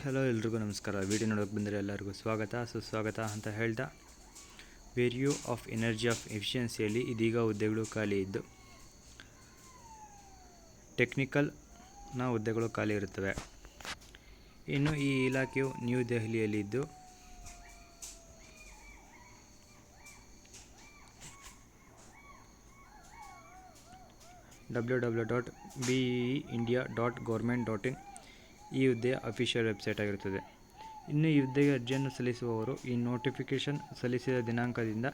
Hello ಎಲ್ರಿಗೂ ನಮಸ್ಕಾರ. Video ನೋಡೋಕೆ ಬಂದರೆ ಎಲ್ಲರಿಗೂ ಸ್ವಾಗತ ಸುಸ್ವಾಗತ ಅಂತ ಹೇಳ್ತಾ, ವೇರಿಯೋ ಆಫ್ ಎನರ್ಜಿ ಆಫ್ ಎಫಿಷಿಯನ್ಸಿಯಲ್ಲಿ ಇದೀಗ ಹುದ್ದೆಗಳು ಖಾಲಿ ಇದ್ದು ಟೆಕ್ನಿಕಲ್ನ ಹುದ್ದೆಗಳು ಖಾಲಿ ಇರುತ್ತವೆ. ಇನ್ನು ಈ ಇಲಾಖೆಯು ನ್ಯೂ ದೆಹಲಿಯಲ್ಲಿದ್ದು www.beindia.government.in ಈ ಹುದ್ದೆಯ ಅಫಿಷಿಯಲ್ ವೆಬ್ಸೈಟ್ ಆಗಿರುತ್ತದೆ. ಇನ್ನು ಈ ಹುದ್ದೆಗೆ ಅರ್ಜಿಯನ್ನು ಸಲ್ಲಿಸುವವರು ಈ ನೋಟಿಫಿಕೇಷನ್ ಸಲ್ಲಿಸಿದ ದಿನಾಂಕದಿಂದ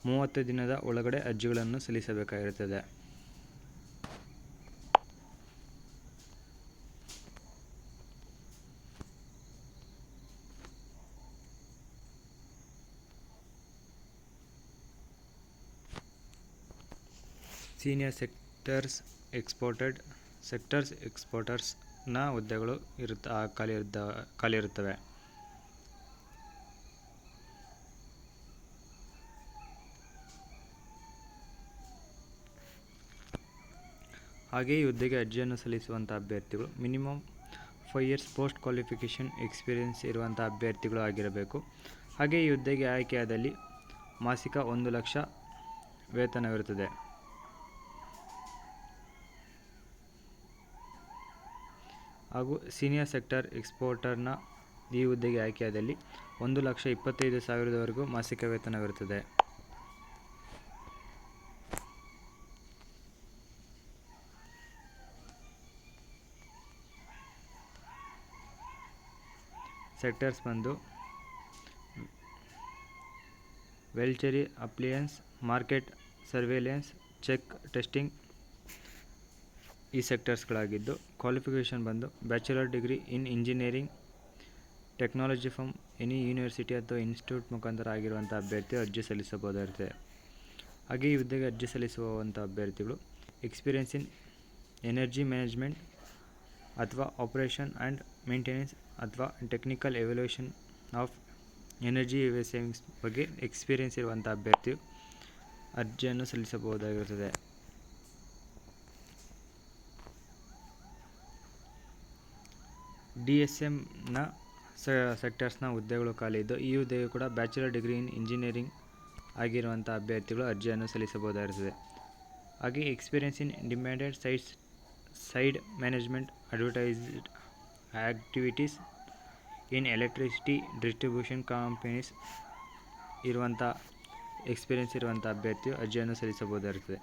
30 ದಿನದ ಒಳಗಡೆ ಅರ್ಜಿಗಳನ್ನು ಸಲ್ಲಿಸಬೇಕಾಗಿರುತ್ತದೆ. ಸೀನಿಯರ್ ಸೆಕ್ಟರ್ಸ್ ಎಕ್ಸ್ಪೋರ್ಟರ್ಸ್ನ ಹುದ್ದೆಗಳು ಖಾಲಿ ಇರುತ್ತವೆ. ಹಾಗೆಯೇ ಈ ಹುದ್ದೆಗೆ ಅರ್ಜಿಯನ್ನು ಸಲ್ಲಿಸುವಂಥ ಅಭ್ಯರ್ಥಿಗಳು minimum 5 years post qualification experience ಇರುವಂಥ ಅಭ್ಯರ್ಥಿಗಳು ಆಗಿರಬೇಕು. ಹಾಗೆ ಈ ಹುದ್ದೆಗೆ ಆಯ್ಕೆಯಾದಲ್ಲಿ ಮಾಸಿಕ 1 ಲಕ್ಷ ವೇತನವಿರುತ್ತದೆ. ಹಾಗೂ ಸೀನಿಯರ್ ಸೆಕ್ಟರ್ ಎಕ್ಸ್ಪೋರ್ಟರ್ನ ಈ ಹುದ್ದೆಗೆ ಆಯ್ಕೆಯಾದಲ್ಲಿ 1,25,000ವರೆಗೂ ಮಾಸಿಕ ವೇತನವಿರುತ್ತದೆ. ಸೆಕ್ಟರ್ಸ್ ಬಂದು ವೆಲ್ಚರಿ appliances, market surveillance, check testing ಈ ಸೆಕ್ಟರ್ಸ್ಗಳಾಗಿದ್ದು, ಕ್ವಾಲಿಫಿಕೇಷನ್ ಬಂದು bachelor degree in engineering technology from any university ಅಥವಾ ಇನ್ಸ್ಟಿಟ್ಯೂಟ್ ಮುಖಾಂತರ ಆಗಿರುವಂಥ ಅಭ್ಯರ್ಥಿ ಅರ್ಜಿ ಸಲ್ಲಿಸಬಹುದಾಗಿರುತ್ತೆ. ಹಾಗೆ ಈ ಹುದ್ದೆಗೆ ಅರ್ಜಿ ಸಲ್ಲಿಸುವಂಥ ಅಭ್ಯರ್ಥಿಗಳು ಎಕ್ಸ್ಪೀರಿಯೆನ್ಸ್ ಇನ್ ಎನರ್ಜಿ ಮ್ಯಾನೇಜ್ಮೆಂಟ್ ಅಥವಾ ಆಪರೇಷನ್ ಆ್ಯಂಡ್ ಮೇಂಟೆನೆನ್ಸ್ ಅಥವಾ technical evaluation of energy savings ಬಗ್ಗೆ ಎಕ್ಸ್ಪೀರಿಯೆನ್ಸ್ ಇರುವಂಥ ಅಭ್ಯರ್ಥಿಯು ಅರ್ಜಿಯನ್ನು ಸಲ್ಲಿಸಬಹುದಾಗಿರುತ್ತದೆ. DSMನ ಸೆಕ್ಟರ್ಸ್ನ ಹುದ್ದೆಗಳು ಖಾಲಿ ಇದ್ದು, ಈ ಹುದ್ದೆಗೆ ಕೂಡ ಬ್ಯಾಚುಲರ್ ಡಿಗ್ರಿ ಇನ್ ಇಂಜಿನಿಯರಿಂಗ್ ಆಗಿರುವಂಥ ಅಭ್ಯರ್ಥಿಗಳು ಅರ್ಜಿಯನ್ನು ಸಲ್ಲಿಸಬಹುದಾಗಿರುತ್ತದೆ. ಹಾಗೆ experience in demanded side management advertised activities in electricity distribution companies ಇರುವಂಥ ಎಕ್ಸ್ಪೀರಿಯೆನ್ಸ್ ಇರುವಂಥ ಅಭ್ಯರ್ಥಿಯು ಅರ್ಜಿಯನ್ನು ಸಲ್ಲಿಸಬಹುದಾಗಿರುತ್ತದೆ.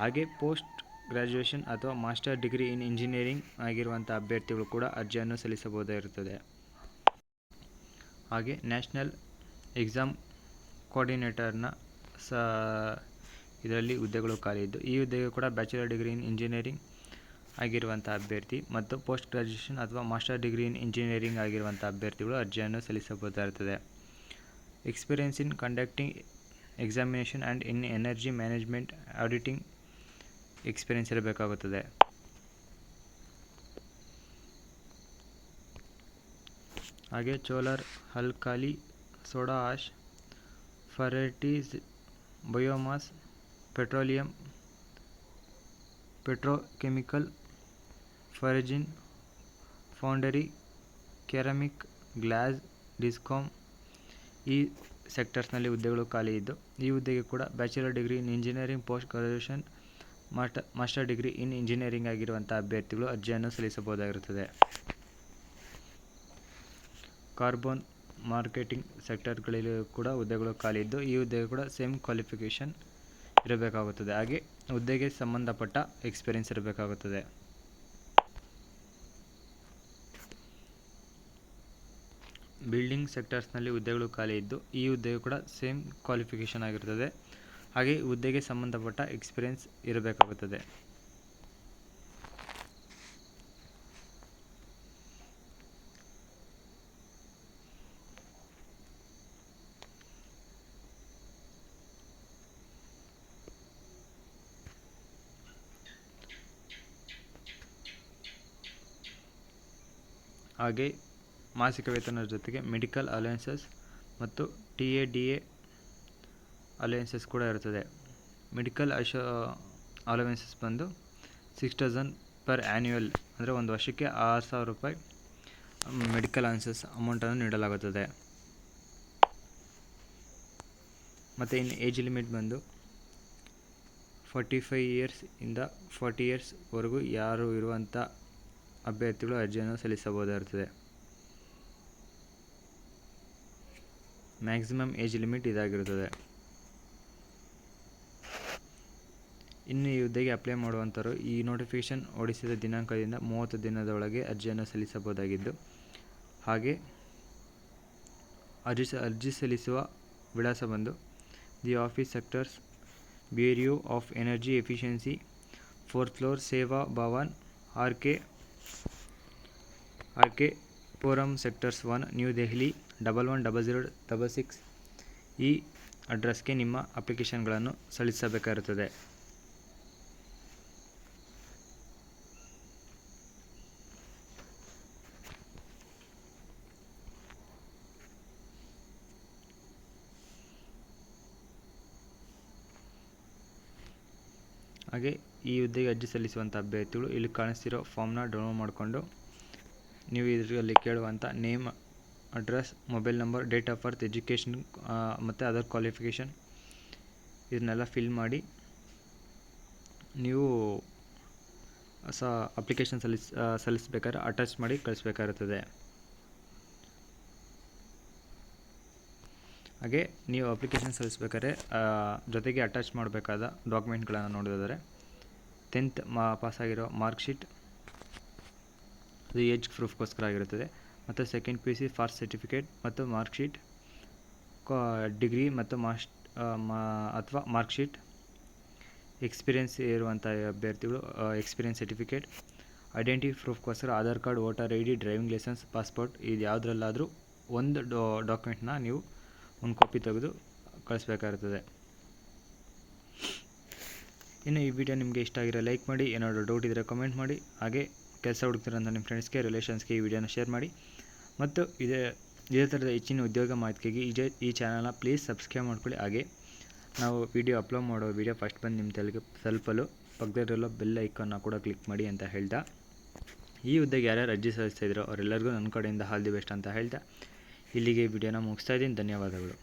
ಹಾಗೆ ಪೋಸ್ಟ್ ಗ್ರ್ಯಾಜುಯೇಷನ್ ಅಥವಾ ಮಾಸ್ಟರ್ ಡಿಗ್ರಿ ಇನ್ ಇಂಜಿನಿಯರಿಂಗ್ ಆಗಿರುವಂಥ ಅಭ್ಯರ್ಥಿಗಳು ಕೂಡ ಅರ್ಜಿಯನ್ನು ಸಲ್ಲಿಸಬಹುದಾಗಿರುತ್ತದೆ. ಹಾಗೆ ನ್ಯಾಷನಲ್ ಎಕ್ಸಾಮ್ ಕೋಆರ್ಡಿನೇಟರ್ನ ಇದರಲ್ಲಿ ಹುದ್ದೆಗಳು ಖಾಲಿ ಇದ್ದು, ಈ ಹುದ್ದೆಗೆ ಕೂಡ ಬ್ಯಾಚುಲರ್ ಡಿಗ್ರಿ ಇನ್ ಇಂಜಿನಿಯರಿಂಗ್ ಆಗಿರುವಂಥ ಅಭ್ಯರ್ಥಿ ಮತ್ತು ಪೋಸ್ಟ್ ಗ್ರ್ಯಾಜುಯೇಷನ್ ಅಥವಾ ಮಾಸ್ಟರ್ ಡಿಗ್ರಿ ಇನ್ ಇಂಜಿನಿಯರಿಂಗ್ ಆಗಿರುವಂಥ ಅಭ್ಯರ್ಥಿಗಳು ಅರ್ಜಿಯನ್ನು ಸಲ್ಲಿಸಬಹುದಾಗಿರುತ್ತದೆ. Experience in conducting examination and in energy management auditing experience ಇರಬೇಕಾಗುತ್ತದೆ. ಹಾಗೆ solar, alkali, soda ash, fertilisers, biomass, petroleum, petrochemical, forging, foundry, ceramic, glass, discom ಈ ಸೆಕ್ಟರ್ಸ್ನಲ್ಲಿ ಹುದ್ದೆಗಳು ಖಾಲಿ ಇದ್ದು, ಈ ಹುದ್ದೆಗೆ ಕೂಡ bachelor degree in engineering post graduation master degree in engineering ಆಗಿರುವಂಥ ಅಭ್ಯರ್ಥಿಗಳು ಅರ್ಜಿಯನ್ನು ಸಲ್ಲಿಸಬಹುದಾಗಿರುತ್ತದೆ. ಕಾರ್ಬನ್ ಮಾರ್ಕೆಟಿಂಗ್ ಸೆಕ್ಟರ್ಗಳಲ್ಲಿ ಕೂಡ ಹುದ್ದೆಗಳು ಖಾಲಿ ಇದ್ದು, ಈ ಹುದ್ದೆಗೆ ಕೂಡ ಸೇಮ್ ಕ್ವಾಲಿಫಿಕೇಷನ್ ಇರಬೇಕಾಗುತ್ತದೆ. ಹಾಗೆ ಹುದ್ದೆಗೆ ಸಂಬಂಧಪಟ್ಟ ಎಕ್ಸ್ಪೀರಿಯೆನ್ಸ್ ಇರಬೇಕಾಗುತ್ತದೆ. ಬಿಲ್ಡಿಂಗ್ ಸೆಕ್ಟರ್ಸ್ನಲ್ಲಿ ಹುದ್ದೆಗಳು ಖಾಲಿ ಇದ್ದು, ಈ ಹುದ್ದೆಗೆ ಕೂಡ ಸೇಮ್ ಕ್ವಾಲಿಫಿಕೇಷನ್ ಆಗಿರುತ್ತದೆ. ಹಾಗೆ ಹುದ್ದೆಗೆ ಸಂಬಂಧಪಟ್ಟ ಎಕ್ಸ್ಪೀರಿಯೆನ್ಸ್ ಇರಬೇಕಾಗುತ್ತದೆ. ಹಾಗೆ ಮಾಸಿಕ ವೇತನದ ಜೊತೆಗೆ ಮೆಡಿಕಲ್ ಅಲವೆನ್ಸಸ್ ಮತ್ತು TADA ಅಲವೆನ್ಸಸ್ ಕೂಡ ಇರುತ್ತದೆ. ಮೆಡಿಕಲ್ ಅಲವೆನ್ಸಸ್ ಬಂದು 6,000 ಪರ್ ಆ್ಯನ್ಯುವಲ್ ಅಂದರೆ ಒಂದು ವರ್ಷಕ್ಕೆ 6,000 ರೂಪಾಯಿ. ಮೆಡಿಕಲ್ ಅನ್ಸಸ್ ಅಮೌಂಟನ್ನು ನೀಡಲಾಗುತ್ತದೆ. ಮತ್ತು ಇನ್ನು ಏಜ್ ಲಿಮಿಟ್ ಬಂದು 45 ಇಯರ್ಸಿಂದ 40 ಇಯರ್ಸ್ವರೆಗೂ ಯಾರು ಇರುವಂಥ ಅಭ್ಯರ್ಥಿಗಳು ಅರ್ಜಿಯನ್ನು ಸಲ್ಲಿಸಬಹುದಾಗಿರುತ್ತದೆ. ಮ್ಯಾಕ್ಸಿಮಮ್ ಏಜ್ ಲಿಮಿಟ್ ಇದಾಗಿರುತ್ತದೆ. ಇನ್ನು ಈ ಹುದ್ದೆಗೆ ಅಪ್ಲೈ ಮಾಡುವಂಥವರು ಈ ನೋಟಿಫಿಕೇಷನ್ ಹೊರಡಿಸಿದ ದಿನಾಂಕದಿಂದ 30 ದಿನದೊಳಗೆ ಅರ್ಜಿಯನ್ನು ಸಲ್ಲಿಸಬಹುದಾಗಿದ್ದು, ಹಾಗೆ ಅರ್ಜಿ ಸಲ್ಲಿಸುವ ವಿಳಾಸ ಬಂದು the office sectors bureau of energy efficiency 4th floor Sewa Bhawan R K. Puram sectors 1 new Delhi 110066 ಈ ಅಡ್ರೆಸ್ಗೆ ನಿಮ್ಮ ಅಪ್ಲಿಕೇಶನ್ಗಳನ್ನು ಸಲ್ಲಿಸಬೇಕಾಗಿರುತ್ತದೆ. ಹಾಗೆ ಈ ಹುದ್ದೆಗೆ ಅರ್ಜಿ ಸಲ್ಲಿಸುವಂಥ ಅಭ್ಯರ್ಥಿಗಳು ಇಲ್ಲಿ ಕಾಣಿಸ್ತಿರೋ ಫಾರ್ಮ್ನ ಡೌನ್ಲೋಡ್ ಮಾಡಿಕೊಂಡು ನೀವು ಇದರಲ್ಲಿ ಕೇಳುವಂಥ name, address, mobile number, date of birth, education ಮತ್ತು ಅದರ್ ಕ್ವಾಲಿಫಿಕೇಷನ್ ಇದನ್ನೆಲ್ಲ ಫಿಲ್ ಮಾಡಿ ನೀವು ಅಪ್ಲಿಕೇಶನ್ ಸಲ್ಲಿಸಬೇಕಾದ್ರೆ ಅಟ್ಯಾಚ್ ಮಾಡಿ ಕಳಿಸ್ಬೇಕಾಗಿರುತ್ತದೆ. ಹಾಗೆ ನೀವು ಅಪ್ಲಿಕೇಶನ್ ಸಲ್ಲಿಸಬೇಕಾದ್ರೆ ಜೊತೆಗೆ ಅಟ್ಯಾಚ್ ಮಾಡಬೇಕಾದ ಡಾಕ್ಯುಮೆಂಟ್ಗಳನ್ನು ನೋಡೋದಾದರೆ 10th ಪಾಸಾಗಿರೋ ಮಾರ್ಕ್ಶೀಟ್, ಅದು ಏಜ್ ಪ್ರೂಫ್ಗೋಸ್ಕರ ಆಗಿರುತ್ತದೆ. ಮತ್ತು ಸೆಕೆಂಡ್ PUC ಫಾಸ್ಟ್ ಸರ್ಟಿಫಿಕೇಟ್ ಮತ್ತು ಮಾರ್ಕ್ಶೀಟ್, ಡಿಗ್ರಿ ಮತ್ತು ಅಥವಾ ಮಾರ್ಕ್ಶೀಟ್, ಎಕ್ಸ್ಪೀರಿಯೆನ್ಸ್ ಇರುವಂಥ ಅಭ್ಯರ್ಥಿಗಳು ಎಕ್ಸ್ಪೀರಿಯೆನ್ಸ್ ಸರ್ಟಿಫಿಕೇಟ್, ಐಡೆಂಟಿಟಿ ಪ್ರೂಫ್ಗೋಸ್ಕರ Aadhaar card, voter ID, driving licence, passport ಇದು ಯಾವುದ್ರಲ್ಲಾದರೂ ಒಂದು ಡಾಕ್ಯುಮೆಂಟ್ನ ನೀವು ಒಂದು ಕಾಪಿ ತೆಗೆದು ಕಳಿಸ್ಬೇಕಾಗಿರ್ತದೆ. ಇನ್ನು ಈ ವಿಡಿಯೋ ನಿಮಗೆ ಇಷ್ಟ ಆಗಿರೋ ಲೈಕ್ ಮಾಡಿ, ಏನಾದರೂ ಡೌಟ್ ಇದ್ದರೆ ಕಮೆಂಟ್ ಮಾಡಿ, ಹಾಗೆ ಕೆಲಸ ಹುಡುಕ್ತಿರೋಂಥ ನಿಮ್ಮ ಫ್ರೆಂಡ್ಸ್ಗೆ, ರಿಲೇಷನ್ಸ್ಗೆ ಈ ವಿಡಿಯೋನ ಶೇರ್ ಮಾಡಿ. ಮತ್ತು ಇದೇ ಥರದ ಹೆಚ್ಚಿನ ಉದ್ಯೋಗ ಮಾಹಿತಿಗಾಗಿ ಈ ಚಾನಲ್ನ ಪ್ಲೀಸ್ ಸಬ್ಸ್ಕ್ರೈಬ್ ಮಾಡ್ಕೊಳ್ಳಿ. ಹಾಗೆ ನಾವು ವಿಡಿಯೋ ಅಪ್ಲೋಡ್ ಮಾಡೋ ವಿಡಿಯೋ ಫಸ್ಟ್ ಬಂದು ನಿಮ್ಮ ತಲುಪಲು ಪಕ್ಕದಲ್ಲಿರೋ ಬೆಲ್ ಐಕಾನ್ನ ಕೂಡ ಕ್ಲಿಕ್ ಮಾಡಿ ಅಂತ ಹೇಳ್ತಾ, ಈ ಹುದ್ದೆಗೆ ಯಾರ್ಯಾರು ಅರ್ಜಿ ಸಲ್ಲಿಸ್ತಾ ಇದ್ರೋ ಅವರೆಲ್ಲರಿಗೂ ನನ್ನ ಕಡೆಯಿಂದ ಆಲ್ ದಿ ಬೆಸ್ಟ್ ಅಂತ ಹೇಳ್ತಾ ಇಲ್ಲಿಗೆ ವಿಡಿಯೋನ ಮುಗಿಸ್ತಾ ಇದ್ದೀನಿ. ಧನ್ಯವಾದಗಳು.